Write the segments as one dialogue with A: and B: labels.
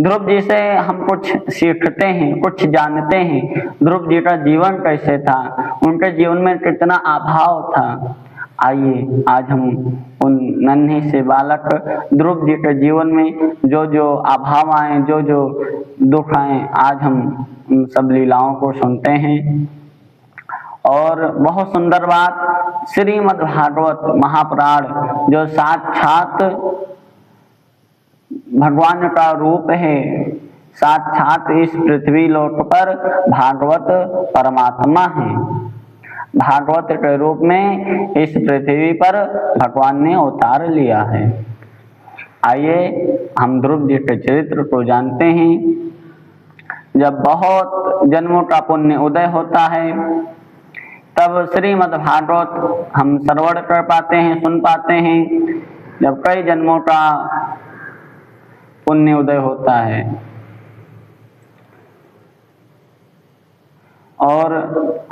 A: ध्रुव जी से हम कुछ सीखते हैं, कुछ जानते हैं। ध्रुव जी का जीवन कैसे था, उनके जीवन में कितना अभाव था। आइए आज हम उन नन्हे से बालक ध्रुव जी के जीवन में जो जो अभाव आए, जो जो दुख आए, आज हम उन सब लीलाओं को सुनते हैं। और बहुत सुंदर बात, श्रीमद् भागवत महापुराण जो साक्षात भगवान का रूप है, साक्षात इस पृथ्वी लोक पर भागवत परमात्मा है। भागवत के रूप में इस पृथ्वी पर भगवान ने अवतार लिया है। आइए हम ध्रुव जी के चरित्र को जानते हैं। जब बहुत जन्मों का पुण्य उदय होता है तब श्रीमद् भागवत हम श्रवण कर पाते हैं, सुन पाते हैं। जब कई जन्मों का पुण्य उदय होता है और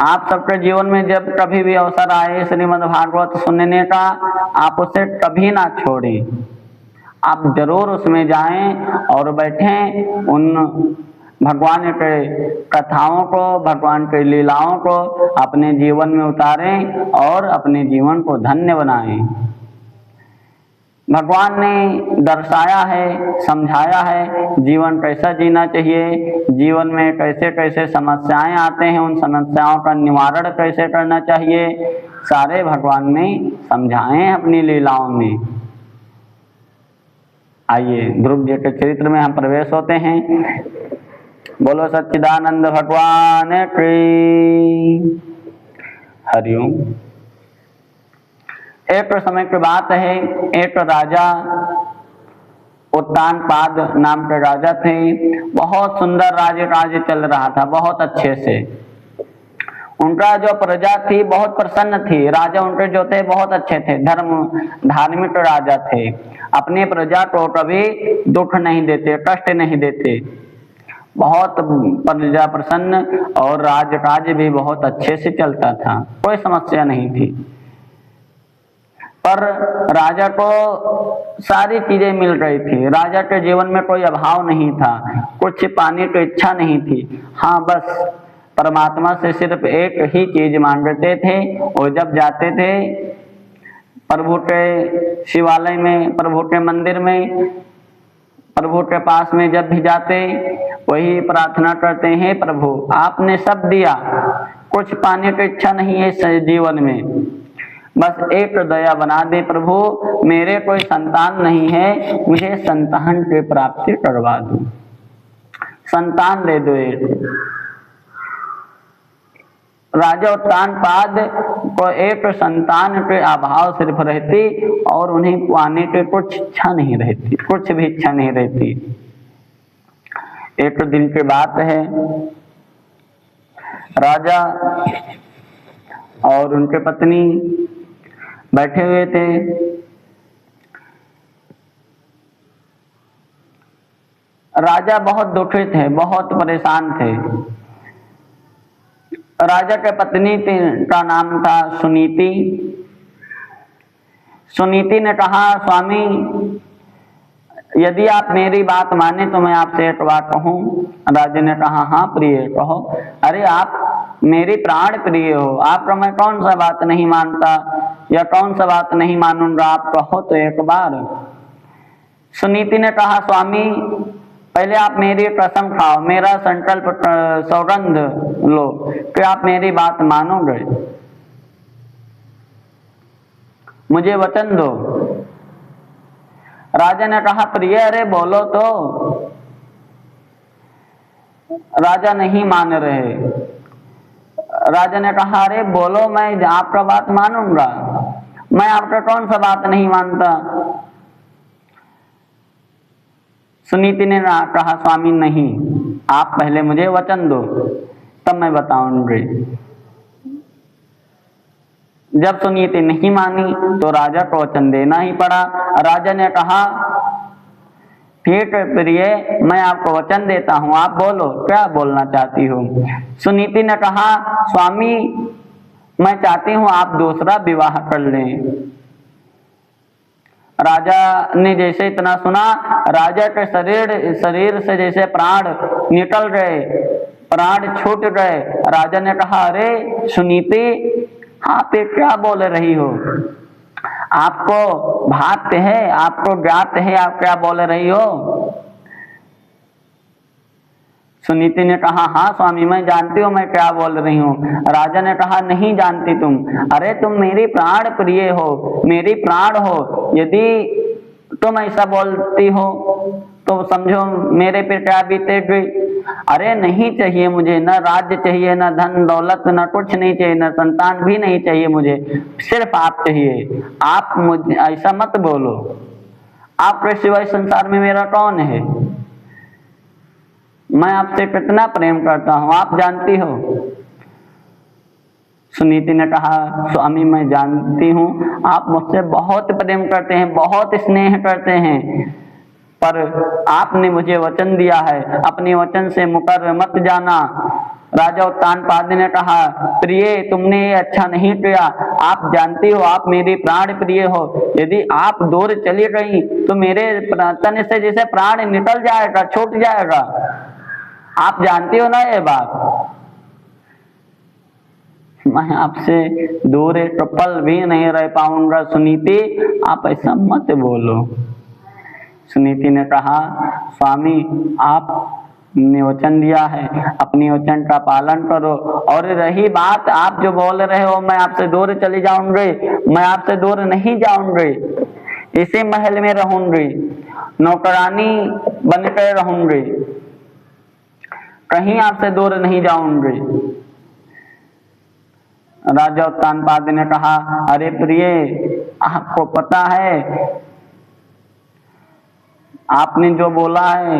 A: आप सबके जीवन में जब कभी भी अवसर आए श्रीमद् भागवत सुनने का, आप उसे कभी ना छोड़ें। आप जरूर उसमें जाएं और बैठें, उन भगवान के कथाओं को, भगवान के लीलाओं को अपने जीवन में उतारें और अपने जीवन को धन्य बनाएं। भगवान ने दर्शाया है, समझाया है जीवन कैसा जीना चाहिए, जीवन में कैसे कैसे समस्याएं आते हैं, उन समस्याओं का निवारण कैसे करना चाहिए, सारे भगवान ने समझाए हैं अपनी लीलाओं में। आइए ध्रुव जी के चरित्र में हम प्रवेश होते हैं। बोलो सच्चिदानंद भगवान की हरिओम। एक समय की बात है, एक राजा उत्तानपाद नाम के राजा थे। बहुत सुंदर राज्य चल रहा था, बहुत अच्छे से। उनका जो प्रजा थी बहुत प्रसन्न थी। राजा उनके जो थे बहुत अच्छे थे, धार्मिक राजा थे। अपने प्रजा को कभी दुख नहीं देते, कष्ट नहीं देते। बहुत प्रजा प्रसन्न और राजकाज भी बहुत अच्छे से चलता था, कोई समस्या नहीं थी। पर राजा को सारी चीजें मिल रही थी, राजा के जीवन में कोई अभाव नहीं था, कुछ पाने की इच्छा नहीं थी। हाँ, बस परमात्मा से सिर्फ एक ही चीज मांगते थे। और जब जाते थे प्रभु के शिवालय में, प्रभु के मंदिर में, प्रभु के पास में जब भी जाते वही प्रार्थना करते हैं, प्रभु आपने सब दिया, कुछ पाने की इच्छा नहीं है इस जीवन में, बस एक दया बना दे प्रभु, मेरे कोई संतान नहीं है, मुझे संतान की प्राप्ति करवा दो, संतान दे दो एक। राजा उत्तानपाद को एक संतान के अभाव सिर्फ रहती और उन्हें पाने की कुछ इच्छा नहीं रहती, कुछ भी इच्छा नहीं रहती। एक दिन की बात है, राजा और उनके पत्नी बैठे हुए थे। राजा बहुत दुखी थे, बहुत परेशान थे। राजा के पत्नी का नाम था सुनीति। सुनीति ने कहा, स्वामी यदि आप मेरी बात माने तो मैं आपसे एक बात कहूं। राजा ने कहा, हाँ प्रिय कहो। अरे आप मेरी प्राण प्रिय हो, आपका मैं कौन सा बात नहीं मानता या कौन सा बात नहीं मानूंगा, आप कहो तो एक बार। सुनीति ने कहा, स्वामी पहले आप मेरी कसम खाओ, मेरा संकल्प सौगंध लो कि आप मेरी बात मानोगे, मुझे वचन दो। राजा ने कहा, प्रिय अरे बोलो तो। राजा नहीं मान रहे। राजा ने कहा, अरे बोलो, मैं आपका बात मानूंगा, मैं आपका कौन सा बात नहीं मानता। सुनीति ने कहा, स्वामी नहीं, आप पहले मुझे वचन दो तब मैं बताऊंगी। जब सुनीति नहीं मानी तो राजा को वचन देना ही पड़ा। राजा ने कहा, ठीक है प्रिय, मैं आपको वचन देता हूं, आप बोलो क्या बोलना चाहती हो। सुनीति ने कहा, स्वामी मैं चाहती हूं आप दूसरा विवाह कर लें। राजा ने जैसे इतना सुना, राजा के शरीर से जैसे प्राण निकल गए, प्राण छूट गए। राजा ने कहा, अरे सुनीति, आप ये क्या बोल रही हो? आपको भात है, आपको ज्ञात है, आप क्या बोल रही हो? सुनीति ने कहा, हाँ स्वामी, मैं जानती हूँ मैं क्या बोल रही हूँ। राजा ने कहा, नहीं जानती तुम? अरे तुम मेरी प्राण प्रिय हो, मेरी प्राण हो। यदि तुम ऐसा बोलती हो तो समझो मेरे पे क्या बीतेगी। अरे नहीं चाहिए मुझे, न राज्य चाहिए, न धन दौलत, न कुछ नहीं चाहिए, न संतान भी नहीं चाहिए मुझे, सिर्फ आप चाहिए। आप मुझे ऐसा मत बोलो, आपके सिवाय संसार में मेरा कौन है? मैं आपसे कितना प्रेम करता हूँ, आप जानती हो। सुनीति ने कहा, स्वामी मैं जानती हूँ आप मुझसे बहुत प्रेम करते हैं, बहुत स्नेह करते हैं, पर आपने मुझे वचन दिया है, अपने वचन से मुकर मत जाना। राजा उत्तानपाद ने कहा, प्रिय तुमने ये अच्छा नहीं किया, आप जानती हो आप मेरी प्राण प्रिय हो, यदि आप दूर चली गई तो मेरे तन से जैसे प्राण निकल जाएगा, छूट जाएगा। आप जानती हो ना ये बात। मैं आपसे दूर एक पल भी नहीं रह पाऊंगा। सुनीति, आप ऐसा मत बोलो। सुनीति ने कहा, स्वामी आपने वचन दिया है, अपनी वचन का पालन करो। और रही बात आप जो बोल रहे हो मैं आपसे दूर चली जाऊंगी, मैं आपसे दूर नहीं जाऊंगी, इसी महल में रहूंगी, नौकरानी बनकर रहूंगी, कहीं आपसे दूर नहीं जाऊंगी। राजा उत्तानपाद ने कहा, अरे प्रिय, आपको पता है आपने जो बोला है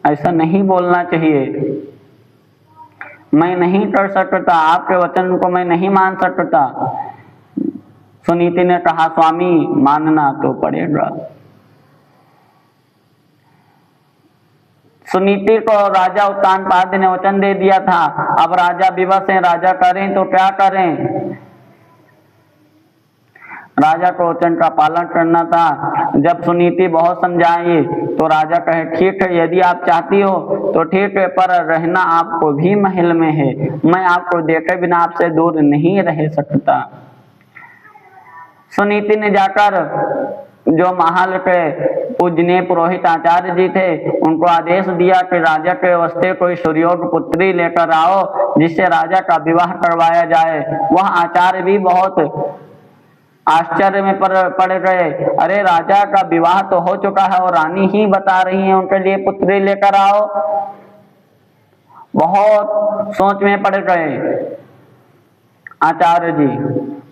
A: ऐसा नहीं बोलना चाहिए, मैं नहीं कर सकता, आपके वचन को मैं नहीं मान सकता। सुनीति ने कहा, स्वामी मानना तो पड़ेगा। सुनीति को राजा उत्तानपाद ने वचन दे दिया था, अब राजा विवश है, राजा करें तो क्या करें। राजा को वचन का पालन करना था। जब सुनीति बहुत समझाई तो राजा कहे, ठीक है यदि आप चाहती हो तो ठीक है, पर रहना आपको भी महल में है, मैं आपको देखे बिना आपसे दूर नहीं रह सकता। सुनीति ने जाकर जो महल के पूजनीय पुरोहित आचार्य जी थे उनको आदेश दिया कि राजा के वास्ते कोई सुयोग पुत्री लेकर आओ जिससे राजा का विवाह करवाया जाए। वह आचार्य भी बहुत आश्चर्य में पड़ गए, अरे राजा का विवाह तो हो चुका है और रानी ही बता रही है उनके लिए पुत्री लेकर आओ। बहुत सोच में पड़ गए आचार्य जी,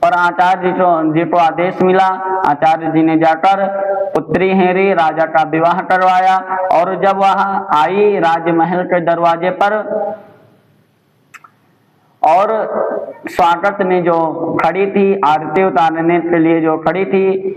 A: और आचार्य जी को आदेश मिला। आचार्य जी ने जाकर पुत्री हेरी, राजा का विवाह करवाया। और जब वह आई राजमहल के दरवाजे पर और स्वागत में जो खड़ी थी, आरती उतारने के लिए जो खड़ी थी,